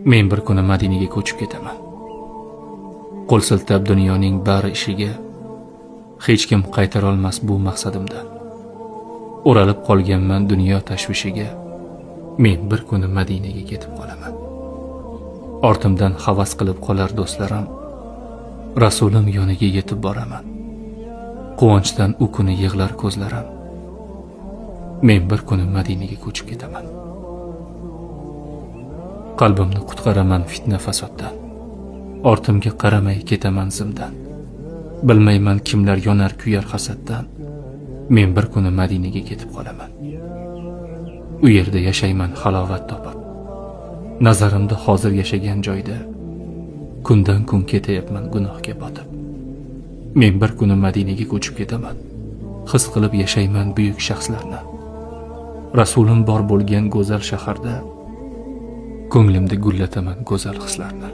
Men bir kuni Madinaga ko'chib ketaman. Qo'l siltab dunyoning bari ishiga, hech kim qaytara olmas bu maqsadimdan. O'ralib qolganman dunyo tashvishiga, men bir kuni Madinaga ketib qolaman. Ortimdan havas qilib qolar do'stlarim, Rasulim yoniga yetib boraman. Quvonchdan u kuni yig'lar ko'zlarim, men bir kuni Madinaga ko'chib ketaman. Qalbimni qutqaraman fitna fasoddan, ortimga qaramay ketaman zimdan. Bilmayman kimlar yonar kuyar hasaddan, men bir kuni Madinaga ketib qolaman. U yerda yashayman halovat topib, nazarimda hozir yashagan joyda kundan kun ketayapman gunohga botib. Men bir kuni Madinaga ko'chib ketaman, his qilib yashayman buyuk shaxslarni. Rasulim bor bo'lgan go'zal shaharda ko'nglimda gullataman go'zal hislarni.